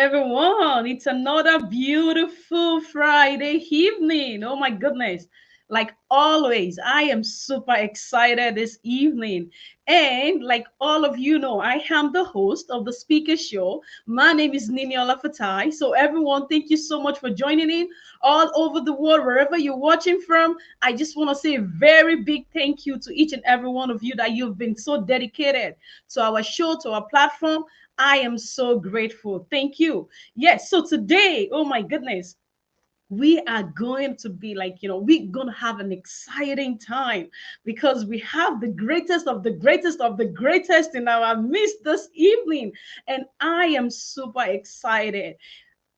everyone. It's another beautiful Friday evening. Oh my goodness. Like always, I am super excited this evening. And like all of you know, I am the host of the Speaker Show. My name is Niniola Fatai. So, everyone, thank you so much for joining in all over the world, wherever you're watching from. I just want to say a very big thank you to each and every one of you that you've been so dedicated to our show, to our platform. I am so grateful. Thank you. Yes. So today, oh my goodness, we are going to be we're going to have an exciting time because we have the greatest of the greatest of the greatest in our midst this evening. And I am super excited.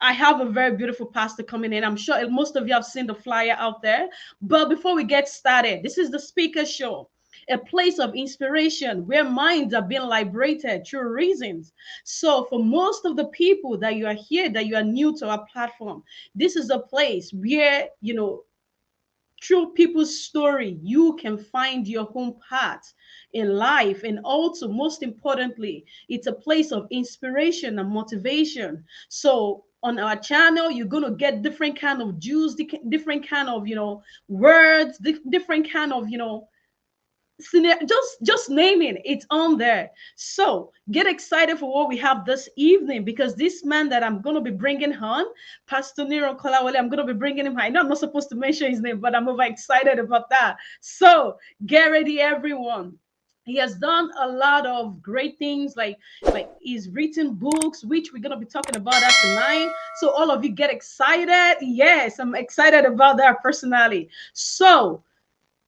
I have a very beautiful pastor coming in. I'm sure most of you have seen the flyer out there. But before we get started, this is the Speaker Show, a place of inspiration where minds are being liberated through reasons. So, for most of the people that you are here, that you are new to our platform, this is a place where, through people's story, you can find your home path in life. And also, most importantly, it's a place of inspiration and motivation. So on our channel, you're going to get different kind of juice, different kind of, words, different kind of, just naming it's on there. So get excited for what we have this evening, because this man that I'm going to be bringing on, Pastor Nero Kolawole, I'm going to be bringing him. I know I'm not supposed to mention his name, but I'm over excited about that. So get ready, everyone. He has done a lot of great things, like he's written books, which we're going to be talking about that tonight. So all of you get excited. Yes, I'm excited about that personally. So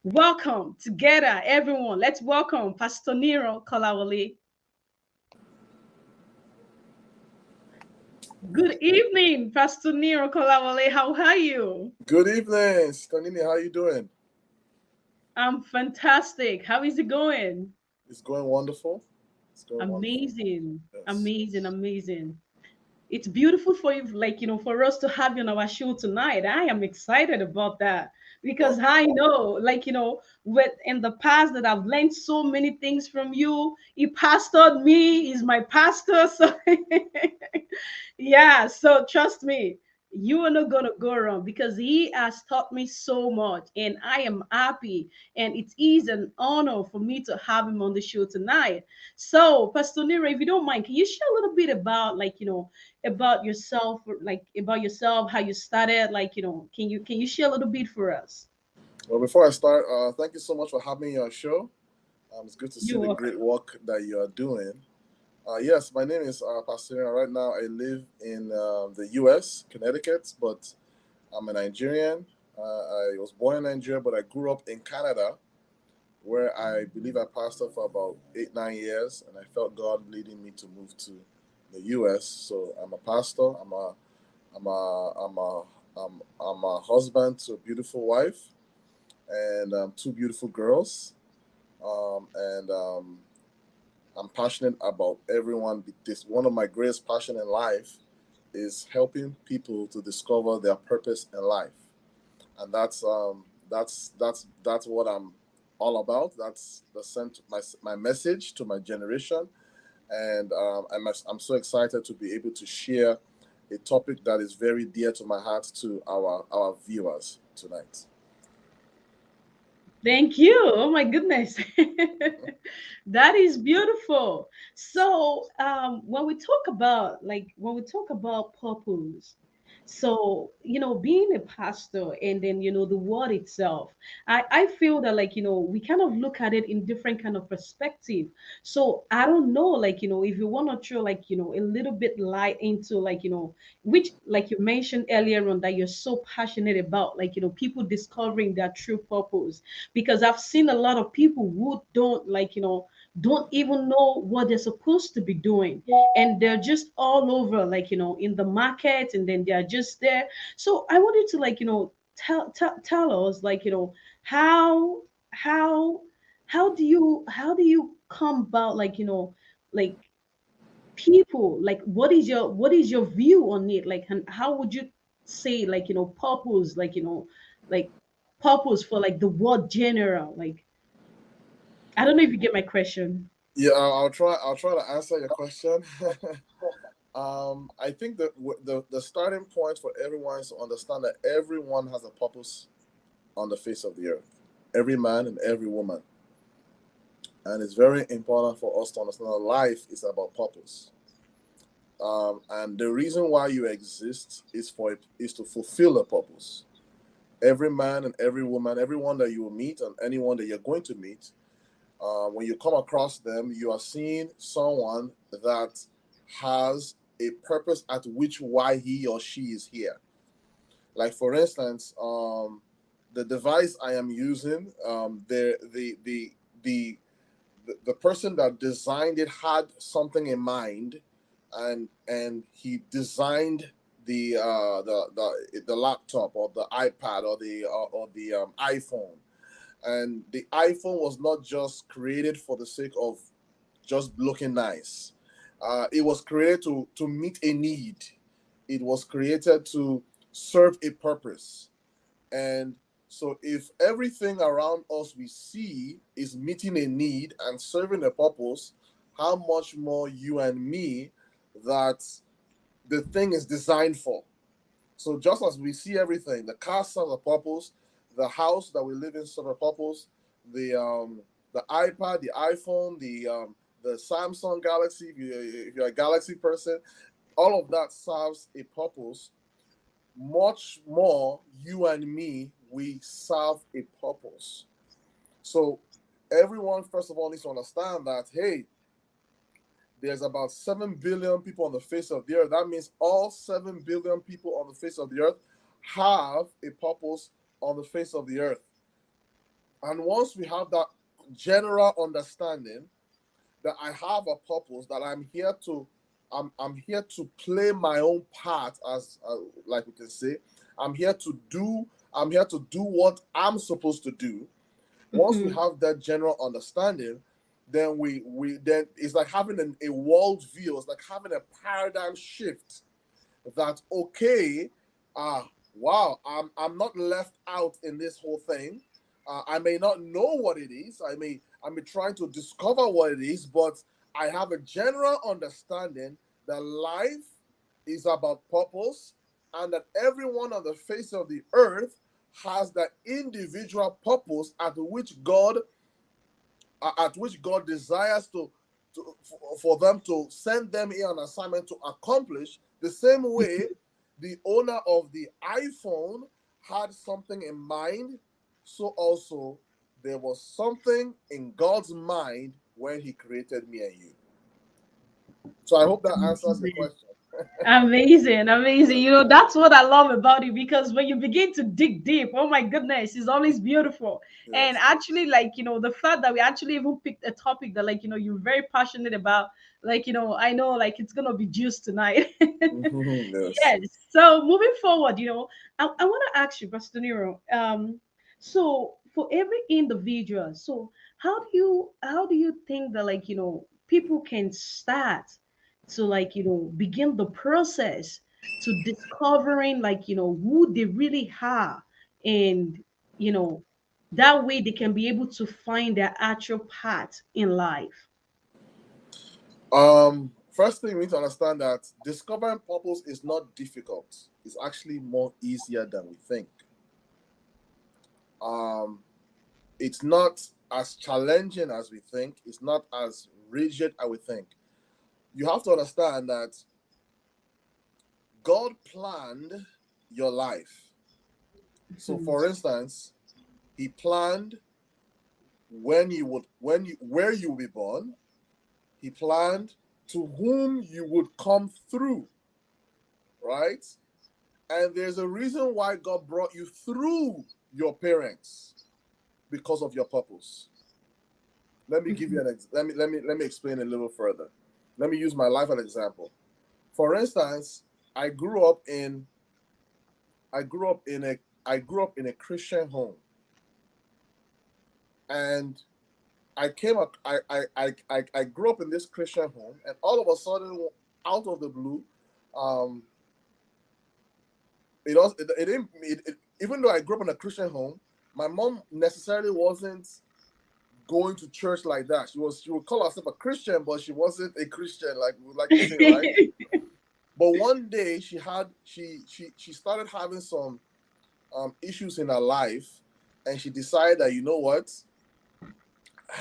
welcome together, everyone. Let's welcome Pastor Nero Kolawole. Good evening, Pastor Nero Kolawole. How are you? Good evening, Stanini. How you doing? I'm fantastic. How is it going? It's going wonderful. It's going wonderful. Amazing, Yes. amazing, amazing. It's beautiful for you, for us to have you on our show tonight. I am excited about that because Well, I know, with in the past that I've learned so many things from you. He pastored me, he's my pastor. So yeah, so trust me, you are not gonna go wrong because he has taught me so much, and I am happy, and it is an honor for me to have him on the show tonight. So, Pastor Nira, if you don't mind, can you share a little bit about about yourself, about yourself, how you started, can you share a little bit for us? before I start, thank you so much for having me on your show. It's good to see You're the welcome. great work that you are doing. Yes, my name is Pastor. Right now, I live in the U.S., Connecticut, but I'm a Nigerian. I was born in Nigeria, but I grew up in Canada, where I believe I pastored for about 8, 9 years, and I felt God leading me to move to the U.S. So I'm a pastor. I'm a I'm a I'm a husband to a beautiful wife and two beautiful girls. And I'm passionate about everyone. This one of my greatest passion in life is helping people to discover their purpose in life, and that's what I'm all about. That's the sent my message to my generation, and I'm so excited to be able to share a topic that is very dear to my heart to our viewers tonight. Thank you. Oh my goodness. That is beautiful. So when we talk about purpose, so being a pastor, and then the word itself, I feel that we kind of look at it in different kind of perspective. So I don't know, if you want to throw a little bit light into which, like you mentioned earlier on, that you're so passionate about, people discovering their true purpose, because I've seen a lot of people who don't even know what they're supposed to be doing, and they're just all over, in the market, and then they're just there. So I wanted to tell us, how how how do you come about, like people, what is your view on it, and how would you say, purpose, like purpose for the word general, I don't know if you get my question. Yeah, I'll try to answer your question. I think that the starting point for everyone is to understand that everyone has a purpose on the face of the earth, every man and every woman. And it's very important for us to understand that life is about purpose. And the reason why you exist is to fulfill a purpose. Every man and every woman, everyone that you will meet, and anyone that you're going to meet, when you come across them, you are seeing someone that has a purpose at which why he or she is here. Like for instance, the device I am using, the the person that designed it had something in mind, and he designed the laptop or the iPad or the iPhone. And the iPhone was not just created for the sake of just looking nice. It was created to meet a need. It was created to serve a purpose. And so, if everything around us we see is meeting a need and serving a purpose, how much more you and me that the thing is designed for? So, just as we see everything, the car serves a purpose, the house that we live in serves a purpose, the iPad, the iPhone, the Samsung Galaxy, if you're a Galaxy person, all of that serves a purpose. Much more, you and me, we serve a purpose. So everyone, first of all, needs to understand that, hey, there's about 7 billion people on the face of the earth. That means all 7 billion people on the face of the earth have a purpose on the face of the earth. And once we have that general understanding that I have a purpose, that I'm here to play my own part, as like we can say. I'm here to do what I'm supposed to do. Once we Mhm. have that general understanding, then we then it's like having a world view. It's like having a paradigm shift. That okay, wow, I'm not left out in this whole thing. I may not know what it is. I may trying to discover what it is, but I have a general understanding that life is about purpose, and that everyone on the face of the earth has that individual purpose at which God desires for them to send them here on assignment to accomplish. The same way the owner of the iPhone had something in mind, so also there was something in God's mind when he created me and you. So I hope that answers your Amazing. question. Amazing, amazing. That's what I love about it, because when you begin to dig deep, oh my goodness, it's always beautiful. And Yes. actually, like, the fact that we actually even picked a topic that, like, you're very passionate about, like, I know, like, it's gonna be juice tonight. Yes. Yes. So moving forward, I want to ask you, Pastor Nero, so for every individual, so how do you think that, like, people can start to, like, begin the process to discovering, like, who they really are, and you know that way they can be able to find their actual path in life. First thing we need to understand that discovering purpose is not difficult. It's actually more easier than we think. Um, it's not as challenging as we think. It's not as rigid as we think. You have to understand that God planned your life. So, Mhm. for instance, He planned where you will be born. He planned to whom you would come through, right? And there's a reason why God brought you through your parents, because of your purpose. Let me give you Mhm. let me explain a little further. Let me use my life as an example. For instance, I grew up in I grew up in a I grew up in a Christian home, and I grew up in this Christian home, and all of a sudden, out of the blue, um, it didn't even though I grew up in a Christian home, my mom necessarily wasn't going to church like that. She would call herself a Christian, but she wasn't a Christian like we like to say, right? But one day she started having some issues in her life, and she decided that, you know what,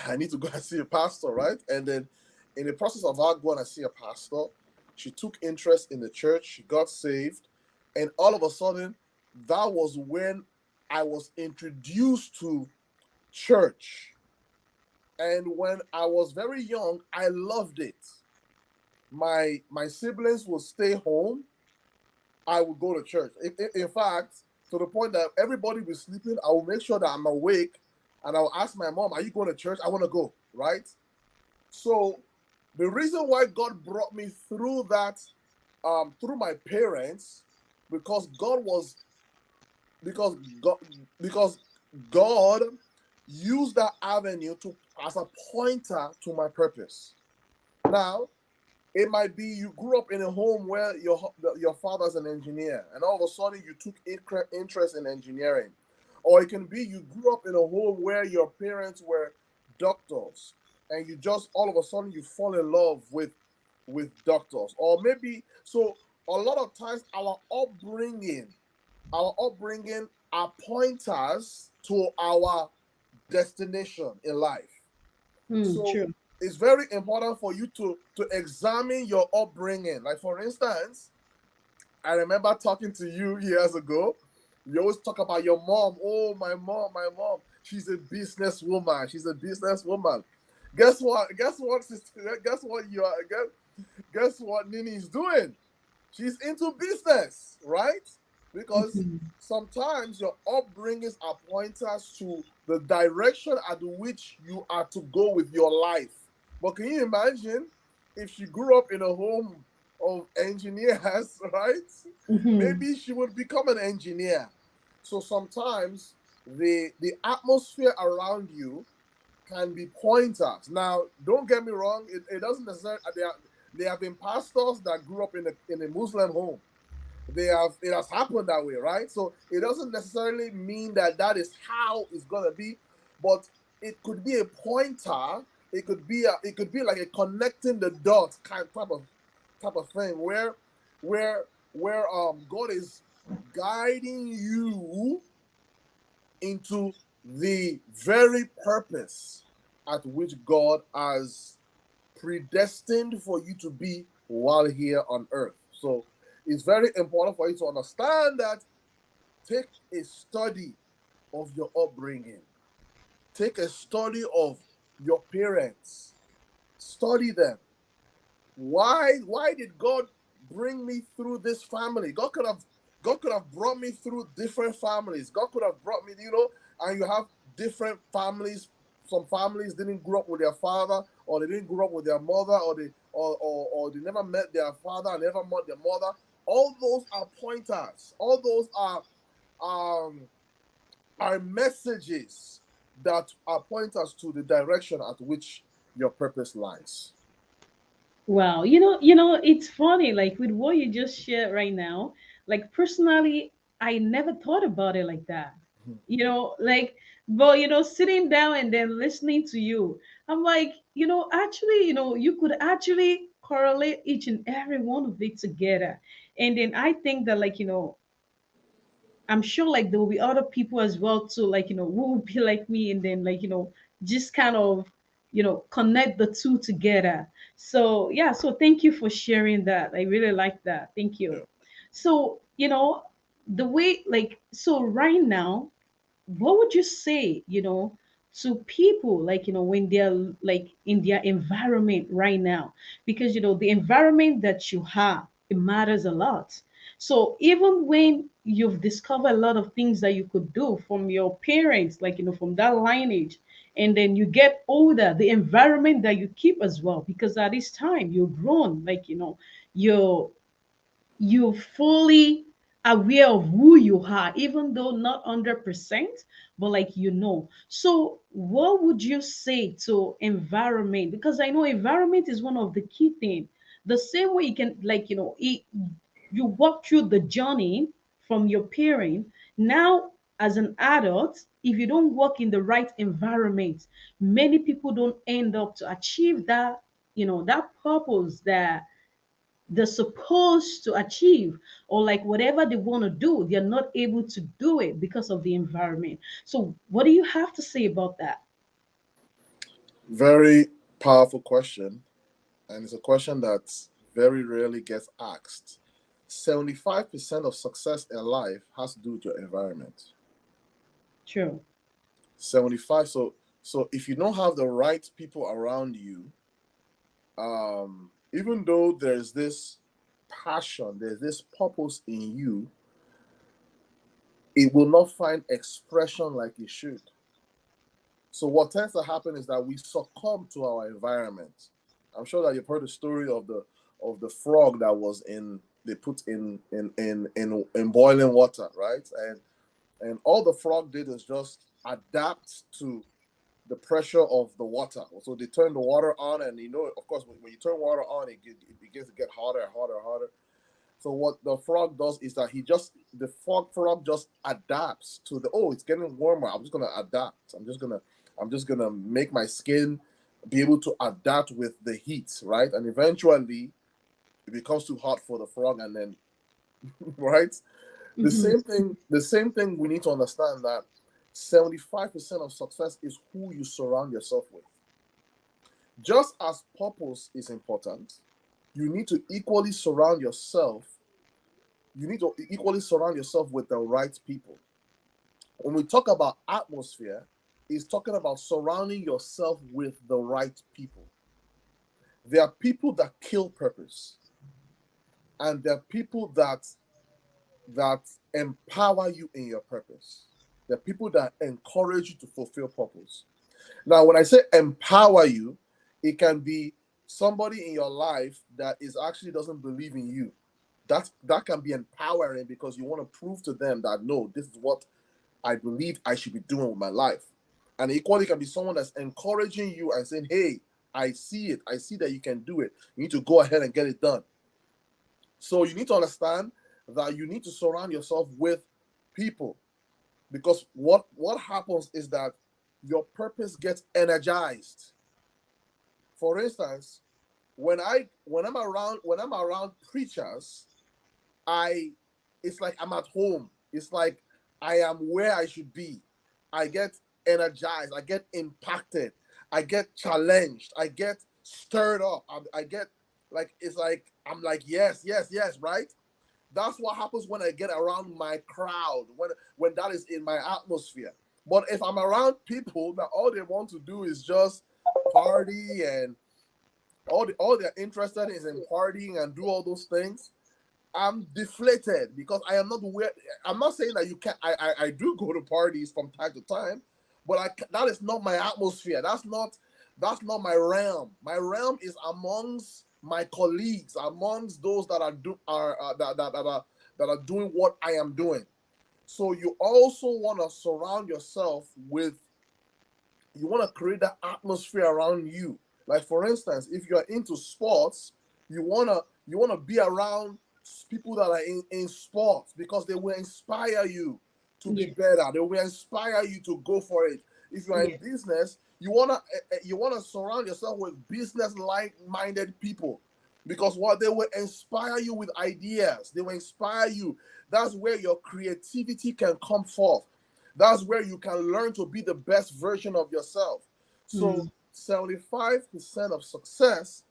I need to go and see a pastor, right? And then, in the process of her going and see a pastor, she took interest in the church. She got saved, and all of a sudden, that was when I was introduced to church. And when I was very young, I loved it. My siblings would stay home. I would go to church. In fact, to the point that everybody was sleeping, I will make sure that I'm awake, and I'll ask my mom, "Are you going to church? I want to go." Right. So the reason why God brought me through that, through my parents, because God was because God because God used that avenue to as a pointer to my purpose. Now, it might be you grew up in a home where your father's an engineer, and all of a sudden you took interest in engineering, or it can be you grew up in a home where your parents were doctors, and you just all of a sudden you fall in love with doctors, or maybe so. A lot of times our upbringing are pointers to our destination in life. So True. it's very important for you to examine your upbringing. Like, for instance, I remember talking to you years ago. You always talk about your mom. Oh, my mom. She's a businesswoman. She's a businesswoman. Guess what? Guess what, sister? Guess what you are? Guess what Nini is doing? She's into business, right? Because sometimes your upbringings are pointers to the direction at which you are to go with your life. But can you imagine if she grew up in a home of engineers, right? Hmm. Maybe she would become an engineer. So sometimes the atmosphere around you can be pointers. Now, don't get me wrong; it doesn't necessarily. There have been pastors that grew up in a Muslim home. It has happened that way, right? So it doesn't necessarily mean that that is how it's gonna be, but it could be a pointer. It could be like a connecting the dots kind type of thing where God is guiding you into the very purpose at which God has predestined for you to be while here on earth. So it's very important for you to understand that. Take a study of your upbringing. Take a study of your parents. Study them. Why did God bring me through this family? God could have brought me through different families. God could have brought me. And you have different families. Some families didn't grow up with their father, or they didn't grow up with their mother, or they never met their father and never met their mother. All those are pointers. All those um are messages that are pointers to the direction at which your purpose lies. Wow, it's funny, like with what you just shared right now. Like personally, I never thought about it like that. Like, but sitting down and then listening to you, I'm like, actually, you could actually correlate each and every one of it together. And then I think that, like, I'm sure like there will be other people as well too, like who will be like me, and then like just kind of connect the two together. So yeah, so thank you for sharing that. I really like that. Thank you. Yeah. So the way, like, so right now, what would you say, to people, like, when they're like in their environment right now? Because, the environment that you have, it matters a lot. So even when you've discovered a lot of things that you could do from your parents, like, from that lineage, and then you get older, the environment that you keep as well, because at this time you're grown, like, you're fully aware of who you are, even though not 100%, but like, so what would you say to environment? Because I know environment is one of the key things. The same way you can, like, you walk through the journey from your parent. Now, as an adult, if you don't work in the right environment, many people don't end up to achieve that, that purpose, they're supposed to achieve, or like whatever they want to do, they're not able to do it because of the environment. So what do you have to say about that? Very powerful question, and it's a question that very rarely gets asked. 75% of success in life has to do with your environment. True. 75. So if you don't have the right people around you, even though there's this passion, there's this purpose in you, it will not find expression like it should. So what tends to happen is that we succumb to our environment. I'm sure that you've heard the story of the frog that was in they put in boiling water, right? And all the frog did is just adapt to the pressure of the water. So they turn the water on, and of course, when you turn water on, it begins to get hotter and hotter and hotter. So what the frog does is that the frog just adapts to it's getting warmer. I'm just gonna adapt. I'm just gonna make my skin be able to adapt with the heat, right? And eventually it becomes too hot for the frog, and then right? Hmm. The same thing we need to understand that 75% of success is who you surround yourself with. Just as purpose is important, you need to equally surround yourself you need to equally surround yourself with the right people. When we talk about atmosphere, it's talking about surrounding yourself with the right people. There are people that kill purpose, and there are people that empower you in your purpose. There are people that encourage you to fulfill purpose. Now, when I say empower you, it can be somebody in your life that is actually doesn't believe in you. That can be empowering because you want to prove to them that no, this is what I believe I should be doing with my life. And equally can be someone that's encouraging you and saying, hey, I see it. I see that you can do it. You need to go ahead and get it done. So you need to understand that you need to surround yourself with people, because what happens is that your purpose gets energized. For instance, when I'm around preachers, I it's like I'm at home. It's like I am where I should be. I get energized. I get impacted. I get challenged. I get stirred up. I get like it's like I'm like yes, yes, yes, right? That's what happens when I get around my crowd, when that is in my atmosphere. But if I'm around people that all they want to do is just party, and all they're interested in is in partying and do all those things, I'm deflated because I am not where. I'm not saying that you can't. I do go to parties from time to time, but that is not my atmosphere. That's not my realm. My realm is amongst my colleagues, amongst those that are doing what I am doing. So you also want to surround yourself with. You want to create that atmosphere around you. Like for instance, if you're into sports, you wanna be around people that are in sports because they will inspire you to be Yeah. better. They will inspire you to go for it. If you're in Yeah. business, you wanna surround yourself with business like-minded people, because what they will inspire you with ideas. They will inspire you. That's where your creativity can come forth. That's where you can learn to be the best version of yourself. So Mm. 75% of success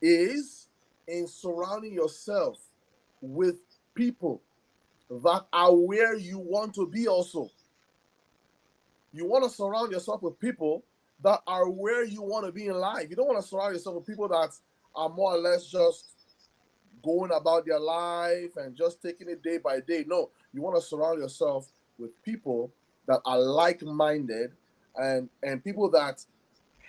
is in surrounding yourself with people that are where you want to be also. You want to surround yourself with people that are where you want to be in life. You don't want to surround yourself with people that are more or less just going about their life and just taking it day by day. No, you want to surround yourself with people that are like-minded, and people that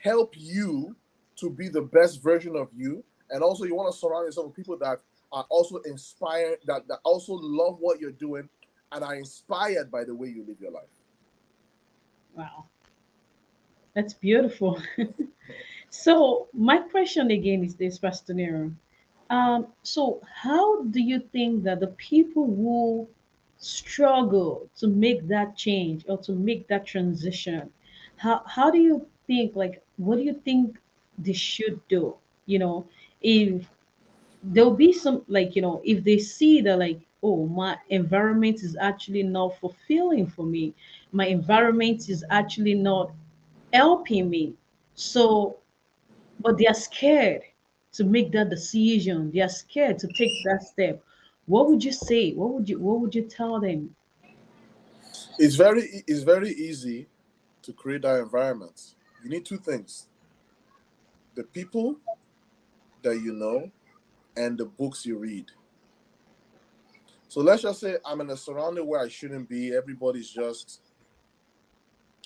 help you to be the best version of you. And also you want to surround yourself with people that are also inspired, that also love what you're doing and are inspired by the way you live your life. Wow, that's beautiful. So my question again is this, Pastor Nero. So how do you think that the people who struggle to make that change or to make that transition, how do you think, like, what do you think they should do? You know, if there'll be some, like, if they see that, like, oh, my environment is actually not fulfilling for me, my environment is actually not helping me. So, but they are scared to make that decision. They are scared to take that step. What would you say? What would you tell them? It's very easy to create that environment. You need two things: the people that you know and the books you read. So let's just say I'm in a surrounding where I shouldn't be. Everybody's just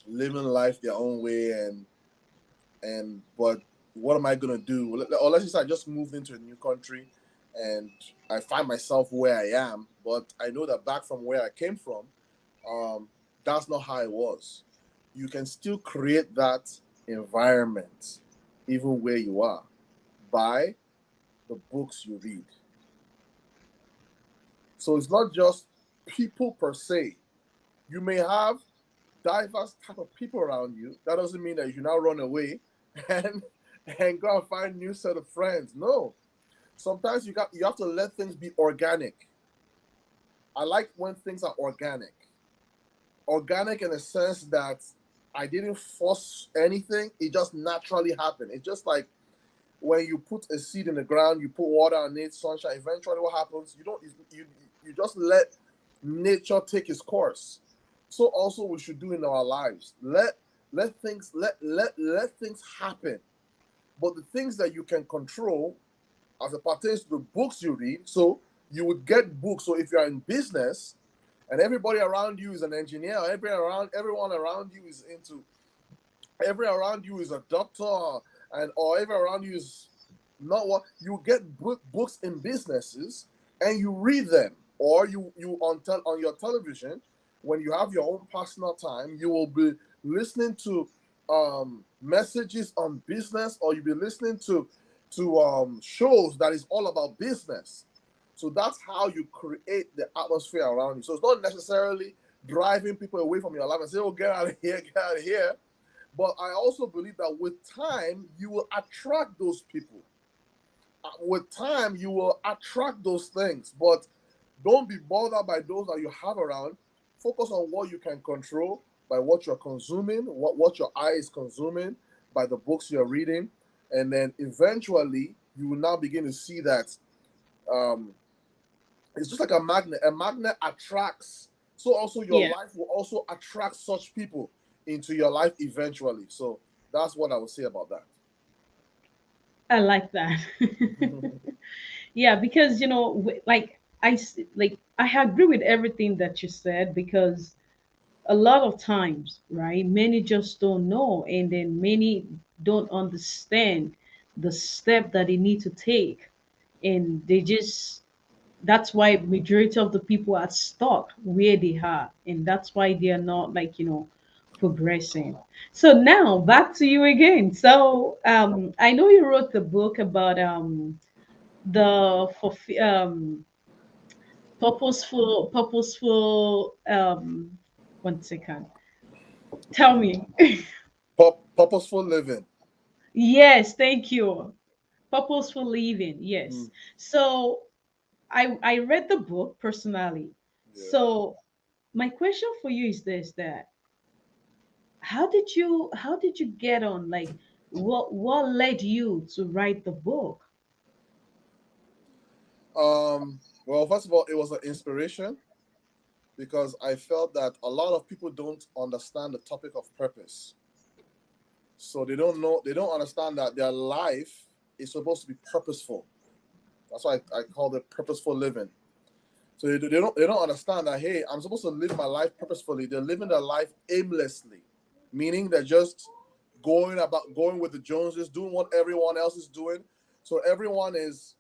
living life their own way, and but what am I gonna do? Or let's just say I just moved into a new country, and I find myself where I am, but I know that back from where I came from, um, that's not how it was. You can still create that environment, even where you are, by the books you read. So it's not just people per se. You may have diverse type of people around you. That doesn't mean that you should now run away and and go and find new set of friends. No. Sometimes you have to let things be organic. I like when things are organic. Organic in the sense that I didn't force anything. It just naturally happened. It's just like when you put a seed in the ground, you put water on it, sunshine. Eventually, what happens? You just let nature take its course. So also we should do in our lives. Let things happen. But the things that you can control, as it pertains to the books you read, so you would get books. So if you're in business and everybody around you is an engineer, everyone around you is into every around you is a doctor, and or every around you is not what you get books in businesses, and you read them, or you on your television when you have your own personal time, you will be listening to messages on business, or you'll be listening to shows that is all about business. So that's how you create the atmosphere around you. So it's not necessarily driving people away from your life and say, "Oh, get out of here, get out of here." But I also believe that with time, you will attract those people. With time, you will attract those things. But don't be bothered by those that you have around. Focus on what you can control by what you're consuming, what your eye is consuming, by the books you're reading. And then eventually, you will now begin to see that um, it's just like a magnet. A magnet attracts. So also your Yeah, life will also attract such people into your life eventually. So that's what I would say about that. I like that. Yeah, because like like I agree with everything that you said, because a lot of times, right, many just don't know, and then many don't understand the step that they need to take, and they just that's why majority of the people are stuck where they are, and that's why they are not, like, progressing. So now back to you again. So I know you wrote the book about the for purposeful 1 second, tell me. Purposeful living. Yes, thank you. Purposeful living, Mm, yes. So I read the book personally. yeah. So my question for you is this: that how did you get on, like, what led you to write the book? Well, first of all, it was an inspiration because I felt that a lot of people don't understand the topic of purpose. So they don't understand that their life is supposed to be purposeful. That's why I call it purposeful living. So they don't understand that, hey, I'm supposed to live my life purposefully. They're living their life aimlessly, meaning they're just going with the Joneses, doing what everyone else is doing. So everyone is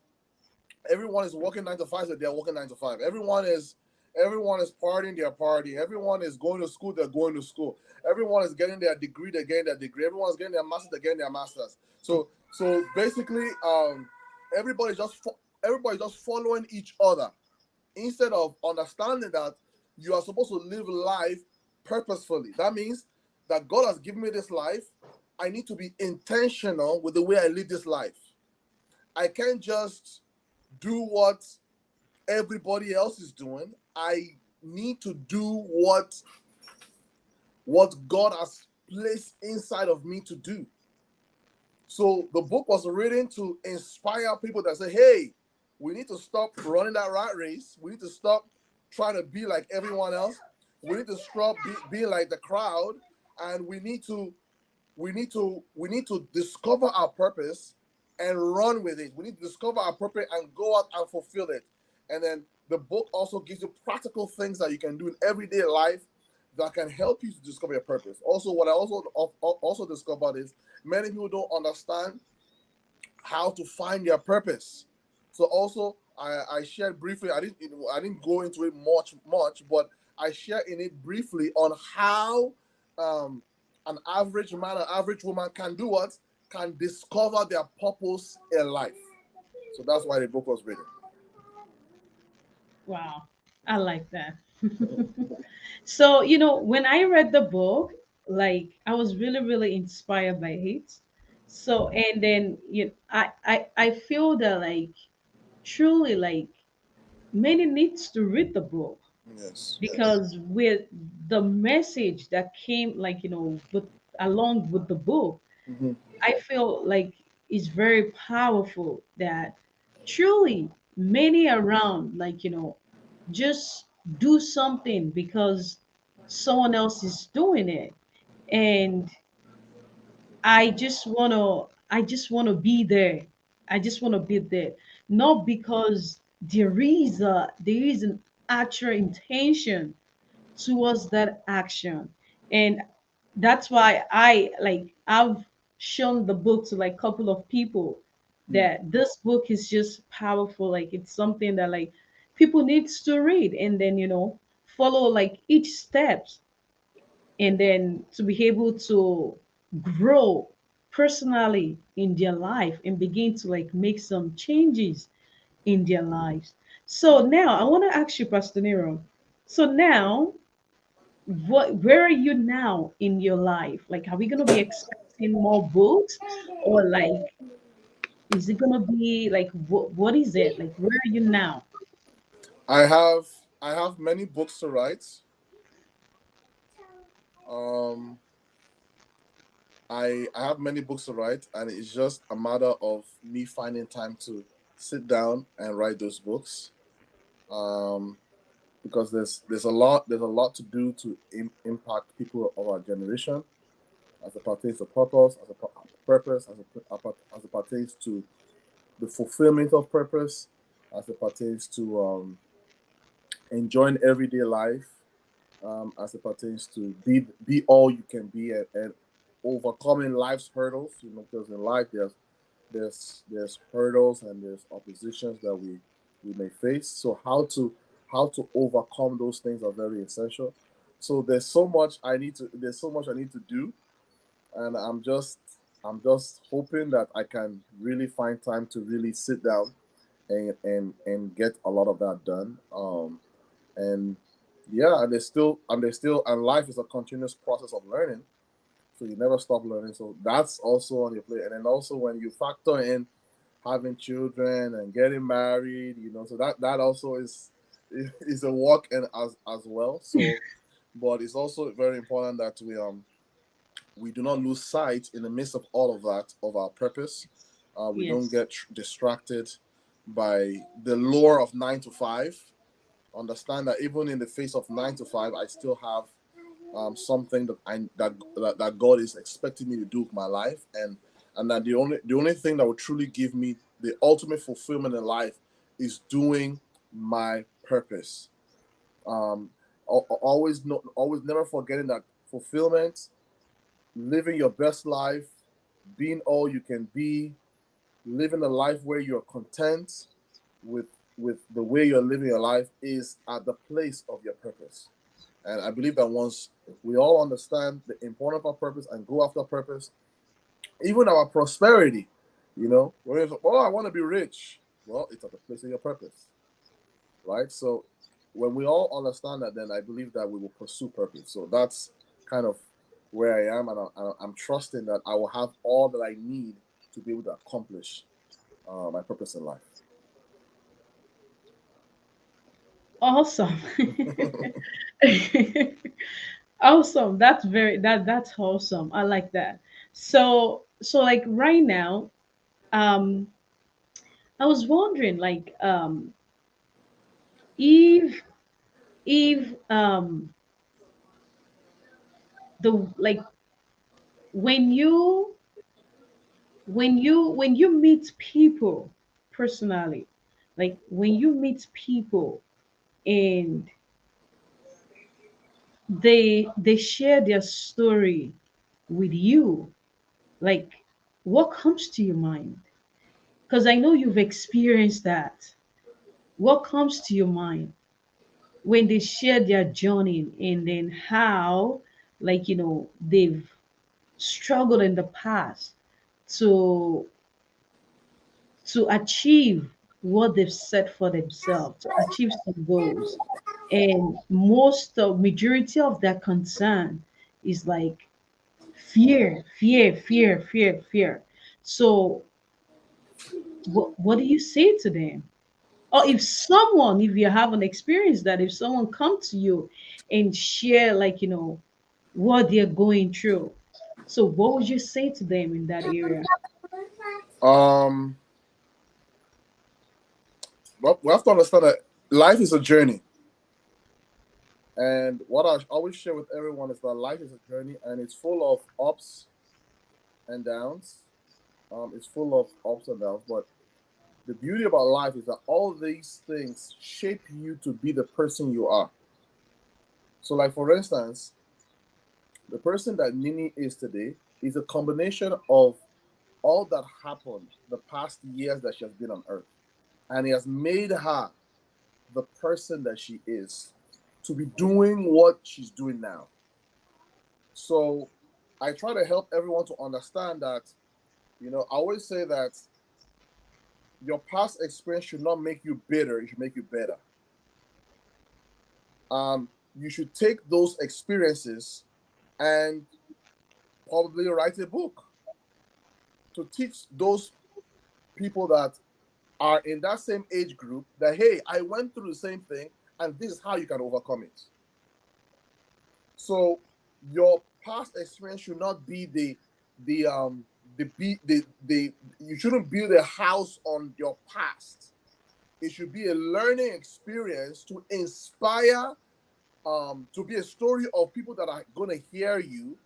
working 9 to 5, so they're working 9 to 5. Everyone is partying, they're partying. Everyone is going to school, they're going to school. Everyone is getting their degree, they're getting their degree. Everyone's getting their masters, they're getting their masters. So basically, everybody just everybody just following each other instead of understanding that you are supposed to live life purposefully. That means that God has given me this life. I need to be intentional with the way I live this life. I can't just do what everybody else is doing. I need to do what God has placed inside of me to do. So the book was written to inspire people that say, hey, we need to stop running that rat race. We need to stop trying to be like everyone else. We need to stop being like the crowd. And we need to discover our purpose and run with it. We need to discover our purpose and go out and fulfill it. And then the book also gives you practical things that you can do in everyday life that can help you to discover your purpose. Also, what I also discovered is many people don't understand how to find their purpose. So also I shared briefly. I didn't go into it much, but I shared in it briefly on how um, an average man, an average woman can do what, can discover their purpose in life. So that's why the book was written. Wow, I like that. So, when I read the book, like I was really, really inspired by it. So, and then I feel that like truly like many needs to read the book Yes, yes. because with the message that came like with along with the book, Hmm. I feel like it's very powerful that truly many around like just do something because someone else is doing it. And I just want to be there. I just want to be there, not because there is an actual intention towards that action. And that's why I've shown the book to like couple of people that this book is just powerful. Like it's something that like people needs to read and then follow like each steps, and then to be able to grow personally in their life and begin to like make some changes in their lives. So now I want to ask you, Pastor Nero. So now, where are you now in your life? Like, are we gonna be expecting more books, or like, is it gonna be like, what is it? Like, where are you now? I have I have many books to write. Um, I have many books to write, and it's just a matter of me finding time to sit down and write those books. Um, because there's a lot to do to impact people of our generation as it pertains to purpose, as it pertains to the fulfillment of purpose, as it pertains to enjoying everyday life, as it pertains to be all you can be, and overcoming life's hurdles. Because in life there's hurdles and there's oppositions that we may face. So how to overcome those things are very essential. So there's so much I need to do, and I'm just hoping that I can really find time to really sit down and get a lot of that done. And yeah, and life is a continuous process of learning, so you never stop learning. So that's also on your plate. And then also when you factor in having children and getting married, so that also is a work and as well. So, but it's also very important that we do not lose sight in the midst of all of that of our purpose. We don't Yes. get distracted by the lure of 9 to 5. Understand that even in the face of 9 to 5, I still have something that God is expecting me to do with my life, and that the only thing that will truly give me the ultimate fulfillment in life is doing my purpose. Um, always, no, always, never forgetting that fulfillment, living your best life, being all you can be, living a life where you're content with the way you're living your life is at the place of your purpose. And I believe that once we all understand the importance of our purpose and go after purpose, even our prosperity, where it's, oh, I want to be rich. Well, it's at the place of your purpose, right? So when we all understand that, then I believe that we will pursue purpose. So that's kind of where I am, and I'm trusting that I will have all that I need to be able to accomplish my purpose in life. Awesome. Awesome. That's that's awesome. I like that. So like right now, um I was wondering like if if the like when you meet people personally, like when you meet people and they share their story with you, like what comes to your mind? Because I know you've experienced that. What comes to your mind when they share their journey and then how, like, they've struggled in the past to achieve what they've set for themselves, to achieve some goals. And most of majority of their concern is like fear, fear, fear, fear, fear. So what do you say to them? Or if you haven't experienced that, if someone come to you and share, like, what they're going through, so what would you say to them in that area? Um, but we have to understand that life is a journey, and what I always share with everyone is that life is a journey, and it's full of ups and downs. It's full of ups and downs, but the beauty about life is that all these things shape you to be the person you are. So, like for instance, the person that Nini is today is a combination of all that happened the past years that she has been on Earth, and he has made her the person that she is to be doing what she's doing now. So, I try to help everyone to understand that. I always say that your past experience should not make you bitter; it should make you better. You should take those experiences and probably write a book to teach those people that are in that same age group that, hey, I went through the same thing and this is how you can overcome it. So your past experience should not be the you shouldn't build a house on your past. It should be a learning experience to inspire, to be a story of people that are going to hear you,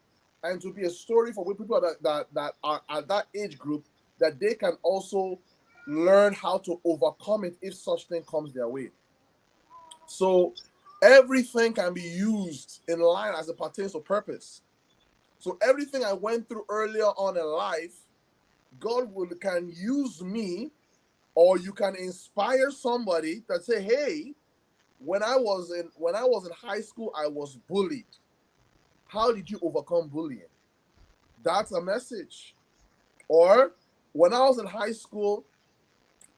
and to be a story for people that are at that age group, that they can also learn how to overcome it if such thing comes their way. So everything can be used in line as it pertains to purpose. So everything I went through earlier on in life, can use me, or you can inspire somebody that say, hey, when I was in high school, I was bullied. How did you overcome bullying? That's a message. Or when I was in high school,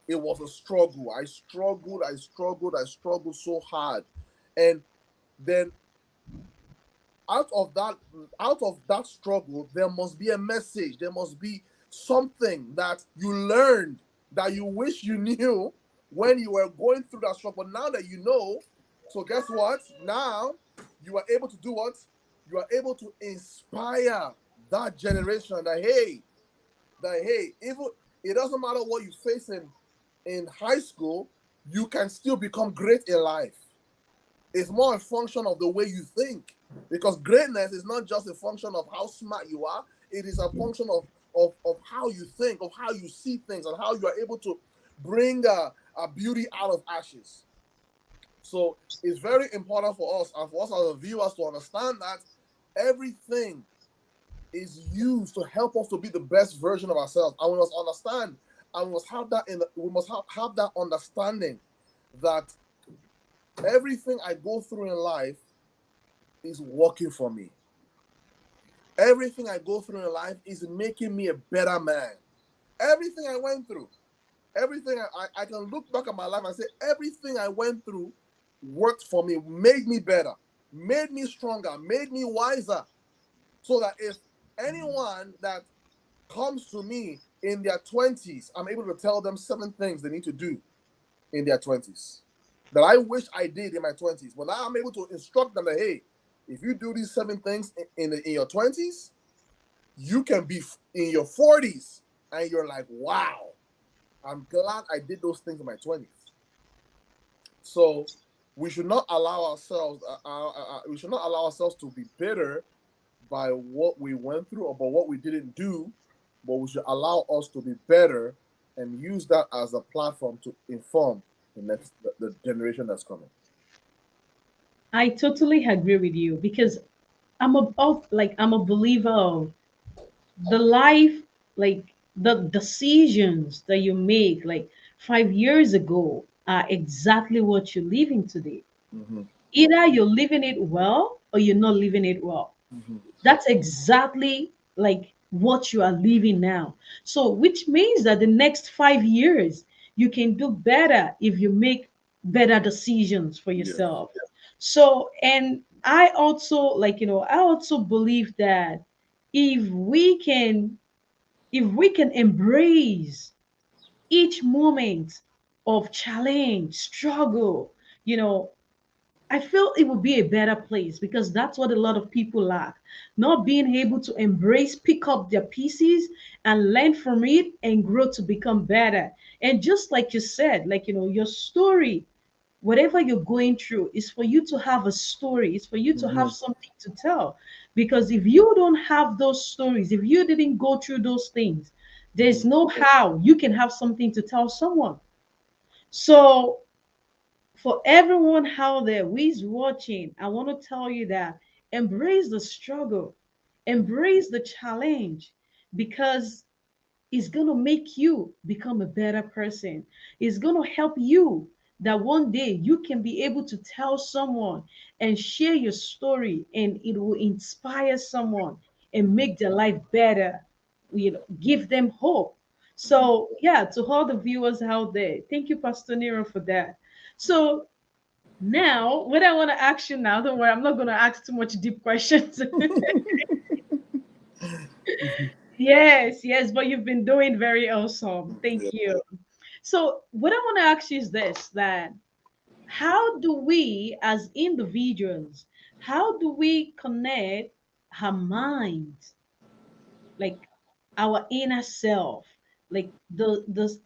it was a struggle. I struggled so hard. And then out of that out of that struggle, there must be a message. There must be something that you learned that you wish you knew when you were going through that struggle. But now that you know, so guess what? Now you are able to do what? You are able to inspire that generation that hey, even it doesn't matter what you face in high school, you can still become great in life. It's more a function of the way you think, because greatness is not just a function of how smart you are. It is a function of how you think, of how you see things, and how you are able to bring a beauty out of ashes. So it's very important for us and for us as viewers to understand that everything is used to help us to be the best version of ourselves, and we must understand, and we must have that we must have that understanding that everything I go through in life is working for me. Everything I go through in life is making me a better man. Everything I went through, everything I can look back at my life and say everything I went through worked for me, made me better, made me stronger, made me wiser. So that if anyone that comes to me in their 20s, I'm able to tell them 7 things they need to do in their 20s. that I wish I did in my 20s. But now I'm able to instruct them that, hey, if you do these 7 things in your 20s, you can be in your 40s. And you're like, wow, I'm glad I did those things in my 20s. So we should not allow ourselves, we should not allow ourselves to be bitter by what we went through or by what we didn't do, but we should allow us to be better and use that as a platform to inform the generation that's coming. I totally agree with you because I'm a believer of the life, like the decisions that you make like 5 years ago are exactly what you're living today. Mm-hmm. Either you're living it well or you're not living it well. Mm-hmm. That's exactly like what you are living now. So, which means that the next 5 years, you can do better if you make better decisions for Yeah. yourself. So, and I also, I also believe that if we can, if we can embrace each moment of challenge, struggle, you know, I feel it would be a better place because that's what a lot of people lack. Not being able to embrace, pick up their pieces and learn from it and grow to become better. And just like you said, your story, whatever you're going through, is for you to have a story, it's for you to Mm-hmm. have something to tell. Because if you don't have those stories, if you didn't go through those things, Mm-hmm. there's no how you can have something to tell someone. So for everyone out there who is watching, I want to tell you that embrace the struggle, embrace the challenge, because it's going to make you become a better person. It's going to help you that one day you can be able to tell someone and share your story, and it will inspire someone and make their life better, give them hope. So, yeah, to all the viewers out there, thank you, Pastor Nero, for that. So, now, what I want to ask you now, don't worry, I'm not going to ask too much deep questions. Yes, yes, but you've been doing very awesome. Yeah. Thank you. So, what I want to ask you is this, that how do we as individuals, how do we connect our mind, like our inner self, like the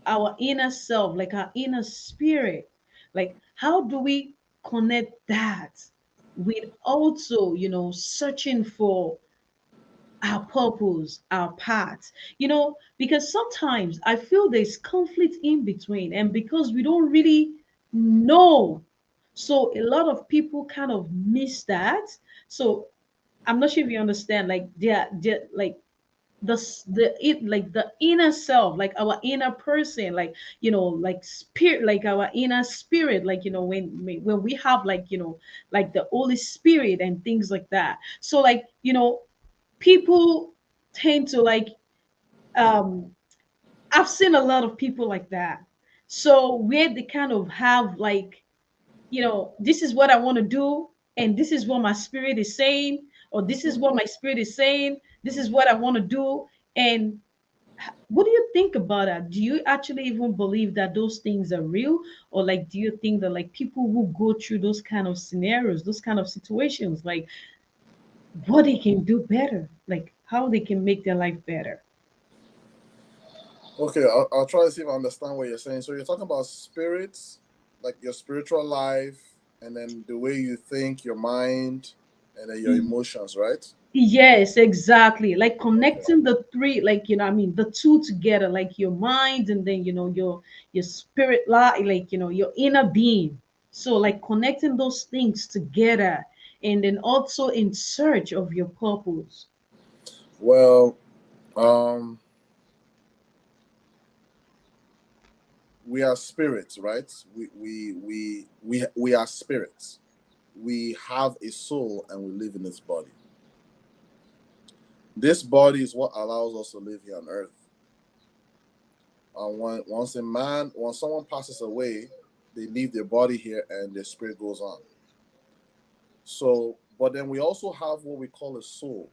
our inner self, like our inner spirit, like how do we connect that with also, searching for our purpose, our path, because sometimes I feel there's conflict in between, and because we don't really know, so a lot of people kind of miss that. So I'm not sure if you understand, like they're like the inner self, like our inner person, like like spirit, like our inner spirit, like when we have, like like the Holy Spirit and things like that. So, like, people tend to, like, um I've seen a lot of people like that. So where they kind of have, like, this is what I want to do, and this is what my spirit is saying, or this is what my spirit is saying, this is what I want to do. And what do you think about that? Do you actually even believe that those things are real? Or, like, do you think that, like, people who go through those kind of scenarios, those kind of situations, like, what they can do better, like how they can make their life better? Okay, I'll try to see if I understand what you're saying. So you're talking about spirits, like your spiritual life, and then the way you think, your mind, and then your emotions, right? Yes, exactly. Like Okay. connecting the three, like, I mean, the two together, like your mind, and then your spirit life, like, your inner being. So, like, connecting those things together, and then also in search of your purpose. Well, um, we are spirits, right? We are spirits. We have a soul and we live in this body. This body is what allows us to live here on earth. Once someone passes away, they leave their body here and their spirit goes on. So, but then we also have what we call a soul.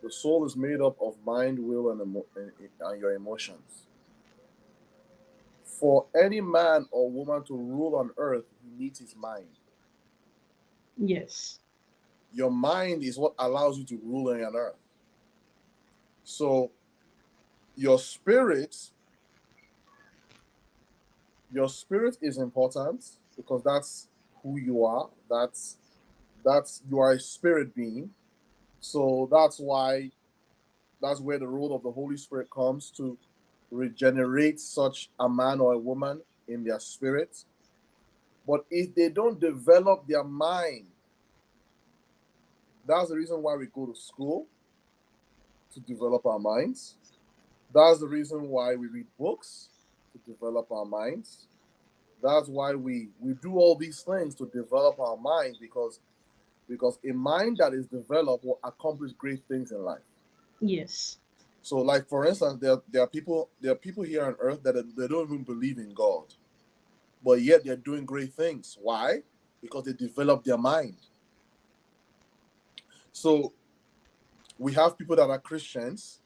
The soul is made up of mind, will, and your emotions. For any man or woman to rule on earth, he needs his mind. Yes. Your mind is what allows you to rule on earth. So your spirit, your spirit is important because that's who you are. That's you are a spirit being. So that's where the role of the Holy Spirit comes to regenerate such a man or a woman in their spirit. But if they don't develop their mind, that's the reason why we go to school, to develop our minds. That's the reason why we read books, to develop our minds. That's why we do all these things to develop our minds, because a mind that is developed will accomplish great things in life. Yes. So, like for instance, there are people here on earth that they don't even believe in God, but yet they're doing great things. Why? Because they develop their mind. So we have people that are Christians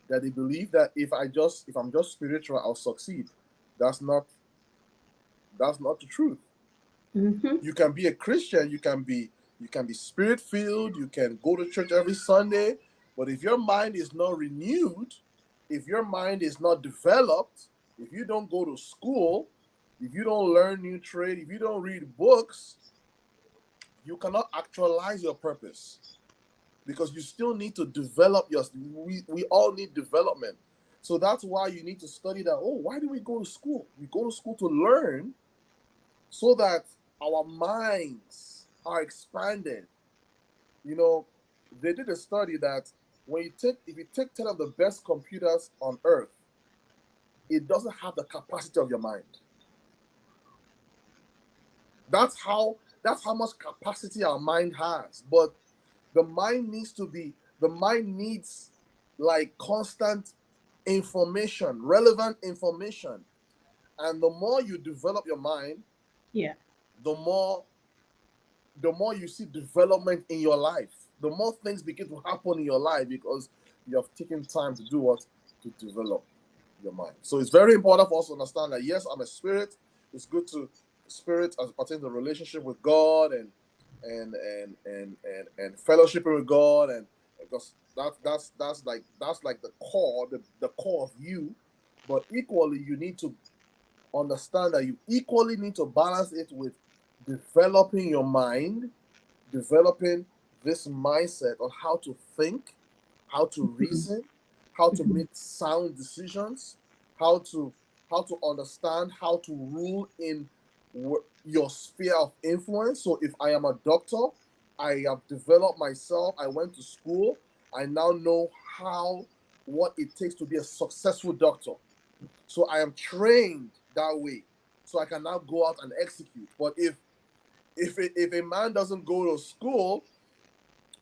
that they believe that if I'm just spiritual, I'll succeed. That's not that's not the truth. Mm-hmm. You can be a Christian, you can be spirit filled, you can go to church every Sunday, but if your mind is not renewed, if your mind is not developed, if you don't go to school, if you don't learn new trade, if you don't read books, you cannot actualize your purpose, because you still need to develop your we all need development. So that's why you need to study that. Oh, why do we go to school? We go to school to learn so that our minds are expanded. You know, they did a study that if you take 10 of the best computers on earth, it doesn't have the capacity of your mind. That's how much capacity our mind has. But the mind needs like constant information, relevant information. And the more you develop your mind, Yeah. the more the more you see development in your life, the more things begin to happen in your life because you have taken time to do what? To develop your mind. So it's very important for us to understand that yes, I'm a spirit. It's good to spirit as it pertains to relationship with God and fellowshipping with God, and because that's like the core of you. But equally you need to understand that you equally need to balance it with developing your mind, developing this mindset on how to think, how to reason, how to make sound decisions, how to understand how to rule in your sphere of influence. So if I am a doctor, I have developed myself, I went to school, I now know how what it takes to be a successful doctor. So I am trained that way. So I can now go out and execute. But if a man doesn't go to school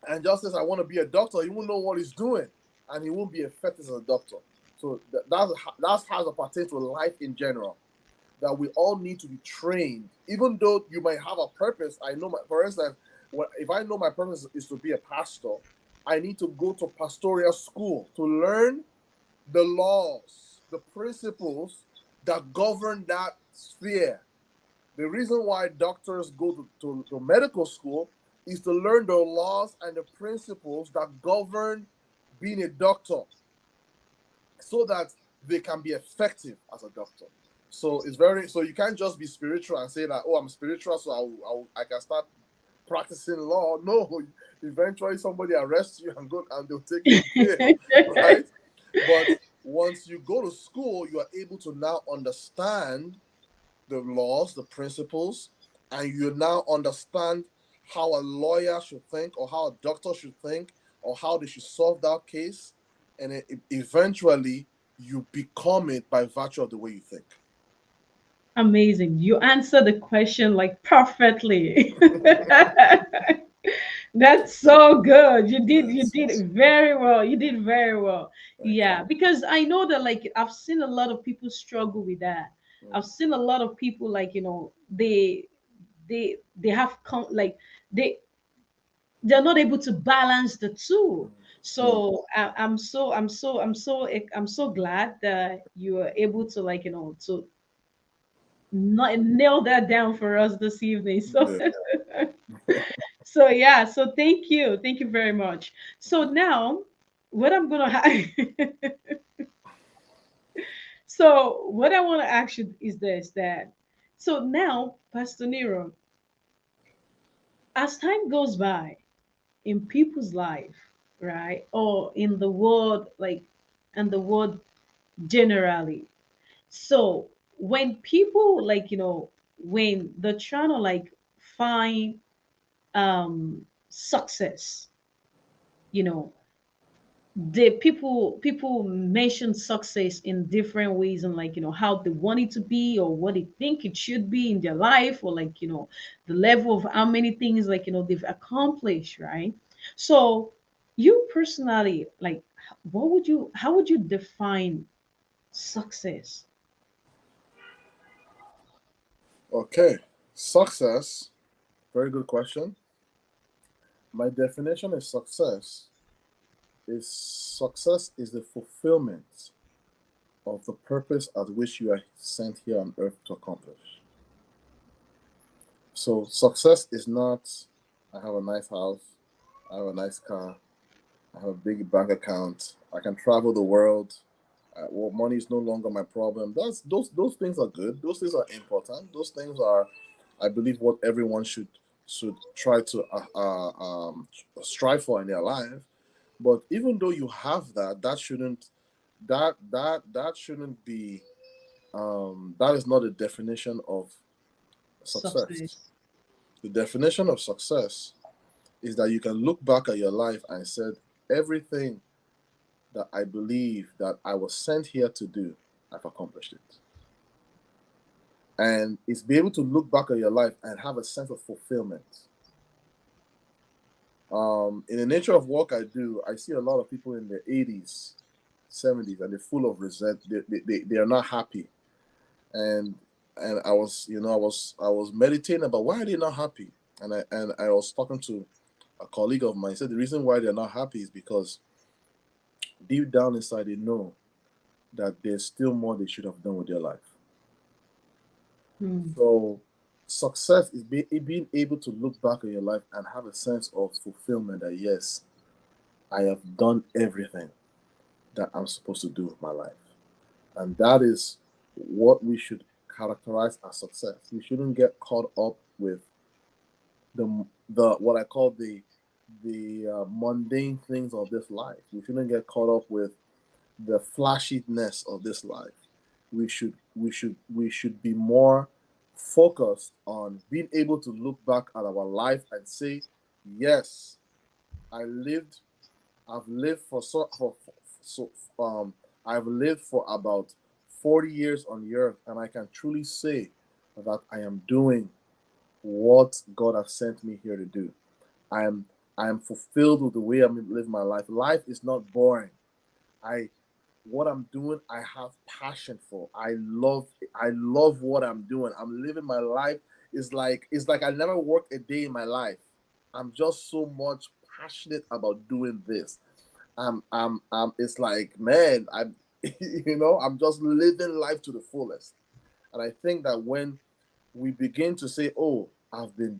and just says I want to be a doctor, he won't know what he's doing, and he won't be effective as a doctor. So that's how it pertains to life in general. That we all need to be trained, even though you might have a purpose. I know, for instance, if I know my purpose is to be a pastor, I need to go to pastoral school to learn the laws, the principles that govern that sphere. The reason why doctors go to medical school is to learn the laws and the principles that govern being a doctor so that they can be effective as a doctor. So so you can't just be spiritual and say that, oh, I'm spiritual, so I can start practicing law. No, eventually somebody arrests you and they'll take you to jail, right? But once you go to school, you are able to now understand the laws, the principles, and you now understand how a lawyer should think, or how a doctor should think, or how they should solve that case. And eventually, you become it by virtue of the way you think. Amazing. You answered the question like perfectly. That's so good. You Yes, yes. did very well. You did very well. Thank Yeah, you. because I know that like I've seen a lot of people struggle with that. I've Mm, seen a lot of people like, they have like they they're not able to balance the two. Mm. So I'm so glad that you are able to, like, to not nail that down for us this evening. So Yeah. so yeah, so thank you very much. So now what I'm gonna so what I want to ask you is this, that so now, Pastor Nero, as time goes by in people's life, right, or in the world, like, and the world generally, so when people, like, when they're trying to, like, find success, you know the people mention success in different ways, and, like, how they want it to be, or what they think it should be in their life, or, like, the level of how many things, like, they've accomplished, right? So you personally, like, what would you how would you define success? Okay. Success. Very good question. My definition of success is the fulfillment of the purpose at which you are sent here on earth to accomplish. So success is not I have a nice house, I have a nice car, I have a big bank account, I can travel the world. Well, money is no longer my problem. That's those things are good. Those things are important. Those things are, I believe, what everyone should try to strive for in their life. But even though you have that, that shouldn't be that is not a definition of success. Success. The definition of success is that you can look back at your life and said everything that I believe that I was sent here to do, I've accomplished it. And it's be able to look back at your life and have a sense of fulfillment. In the nature of work I do, I see a lot of people in their 80s, 70s, and they're full of resent. They are not happy. And I was, I was meditating about why are they not happy. And I was talking to a colleague of mine. He said the reason why they're not happy is because deep down inside they know that there's still more they should have done with their life. Hmm. So success is being able to look back at your life and have a sense of fulfillment that yes, I have done everything that I'm supposed to do with my life. And that is what we should characterize as success. We shouldn't get caught up with the what I call the mundane things of this life. We shouldn't get caught up with the flashiness of this life. We should be more focused on being able to look back at our life and say, yes, I lived. I've lived so I've lived for about 40 years on the earth, and I can truly say that I am doing what God has sent me here to do. I am I am fulfilled with the way I'm living my life. Life is not boring. I what I'm doing, I have passion for. I love what I'm doing. I'm living my life. It's like I never worked a day in my life. I'm just so much passionate about doing this. It's like, man, I'm I'm just living life to the fullest. And I think that when we begin to say, oh, I've been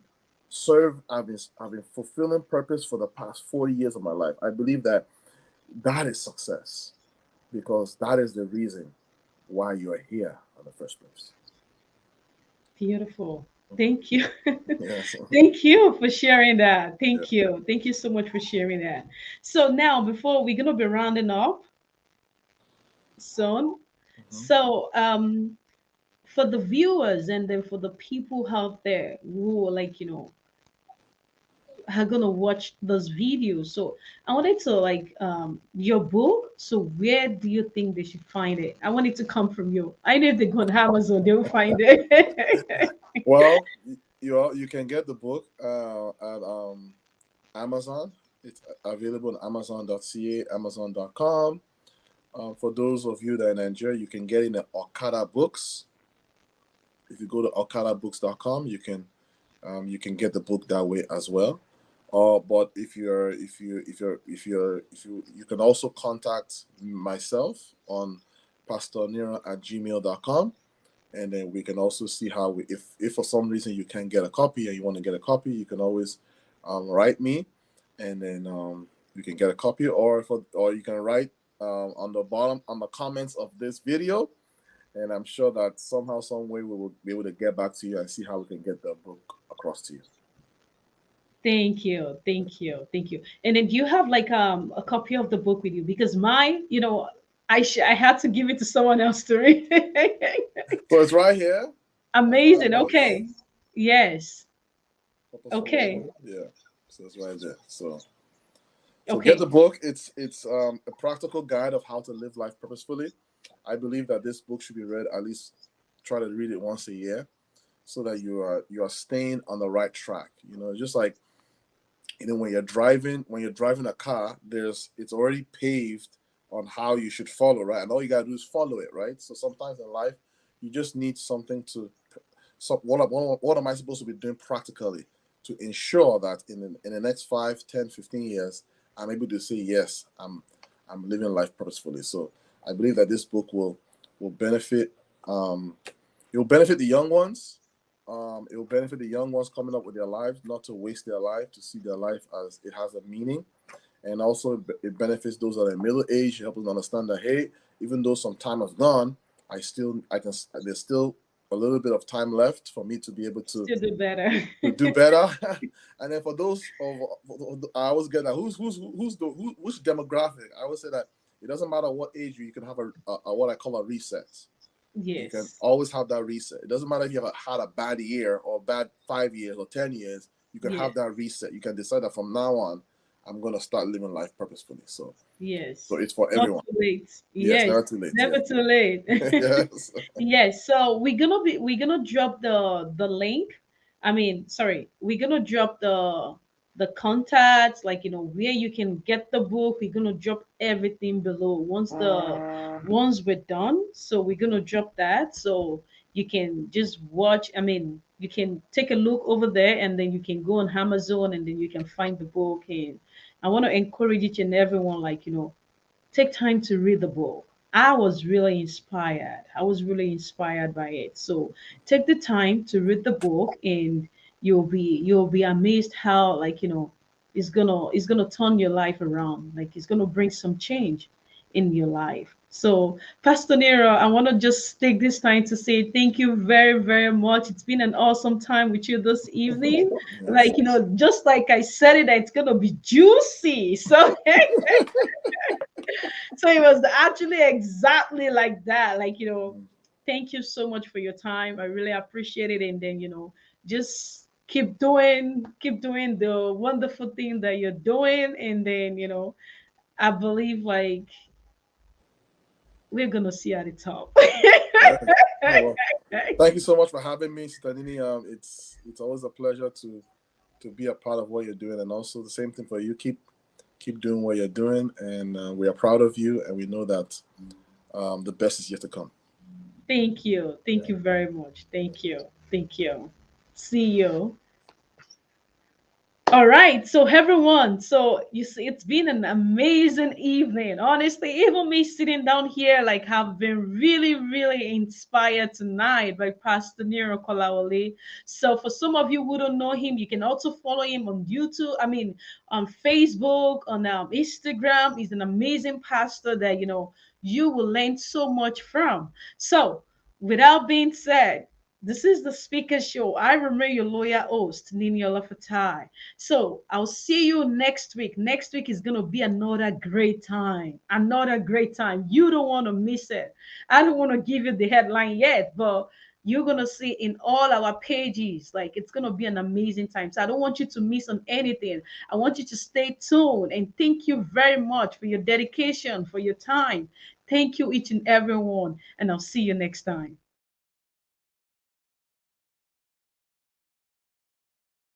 fulfilling purpose for the past 40 years of my life, I believe that that is success because that is the reason why you are here in the first place. Beautiful. Thank you. Yes. Thank you for sharing that. Yeah. Thank you. Thank you so much for sharing that. So now, before we're gonna be rounding up soon. Mhm. So for the viewers, and then for the people out there who, like, are gonna watch those videos. So I wanted to, like, your book. So where do you think they should find it? I want it to come from you. I know if they go on Amazon, they will find it. Well, you can get the book at Amazon. It's available on Amazon.ca, Amazon.com. For those of you that are in Nigeria, you can get it in the Okada Books. If you go to OkadaBooks.com, you can get the book that way as well. But if you can also contact myself on pastornero@gmail.com, and then we can also see how if for some reason you can't get a copy and you want to get a copy, you can always write me, and then you can get a copy, or you can write on the bottom on the comments of this video, and I'm sure that somehow, some way, we will be able to get back to you and see how we can get the book across to you. Thank you, thank you, thank you. And then do you have like a copy of the book with you? Because mine, I had to give it to someone else to read. So it's right here. Amazing. Yes. Okay. Yes. Purposeful Okay. Living. Yeah. So it's right there. So get the Okay. book. It's a practical guide of how to live life purposefully. I believe that this book should be read at least, try to read it once a year, so that you are staying on the right track. Just like, when you're driving a car, it's already paved on how you should follow, right? And all you gotta do is follow it, right? So sometimes in life, you just need something to. So what am I supposed to be doing practically to ensure that in the next 5, 10, 15 years, I'm able to say yes, I'm living life purposefully. So I believe that this book will benefit. It will benefit the young ones. It will benefit the young ones coming up with their lives, not to waste their life, to see their life as it has a meaning. And also, it benefits those that are in middle age, help them understand that, hey, even though some time has gone, I can, there's still a little bit of time left for me to be able to Still do better. do better. And then for those I always get that, which demographic. I always say that it doesn't matter what age you can have a what I call a reset. You can Yes. always have that reset. It doesn't matter if you have had a bad year or bad 5 years or 10 years. You can have Yes. that reset. You can decide that from now on, I'm gonna start living life purposefully. So Yes. it's for Not everyone. too late. Yes, Yes. never too late. Never too late. Yeah. Yes. Yes. So we're gonna drop the link. I mean, sorry, we're gonna drop the contacts, like where you can get the book. We're gonna drop everything below once we're done. So we're gonna drop that, so you can just watch. I mean, you can take a look over there, and then you can go on Amazon, and then you can find the book. And I want to encourage each and everyone, like take time to read the book. I was really inspired. I was really inspired by it. So take the time to read the book, and you'll be amazed how, like it's gonna turn your life around. Like it's gonna bring some change in your life. So, Pastor Nero, I want to just take this time to say thank you very, very much. It's been an awesome time with you this evening. Yes. Like, just like I said it, it's going to be juicy. So, so it was actually exactly like that. Like, thank you so much for your time. I really appreciate it. And then, just keep doing the wonderful thing that you're doing. And then, I believe like we're gonna see at the top. Yes. Oh, well, thank you so much for having me, Stanini. It's always a pleasure to be a part of what you're doing, and also the same thing for you. Keep doing what you're doing, and we are proud of you, and we know that the best is yet to come. Thank you. Thank Yeah. you very much. Thank you. Thank you. See you. All right, so everyone, so you see, it's been an amazing evening. Honestly, even me sitting down here, like, have been really, really inspired tonight by Pastor Nero Kolawole. So, for some of you who don't know him, you can also follow him on YouTube. I mean, on Facebook, on Instagram. He's an amazing pastor that you will learn so much from. So, without being said, this is the Speaker Show. I remain your loyal host, Niniola Fatai. So I'll see you next week. Next week is gonna be another great time. Another great time. You don't want to miss it. I don't want to give you the headline yet, but you're gonna see in all our pages. Like it's gonna be an amazing time. So I don't want you to miss on anything. I want you to stay tuned and thank you very much for your dedication, for your time. Thank you each and every one, and I'll see you next time.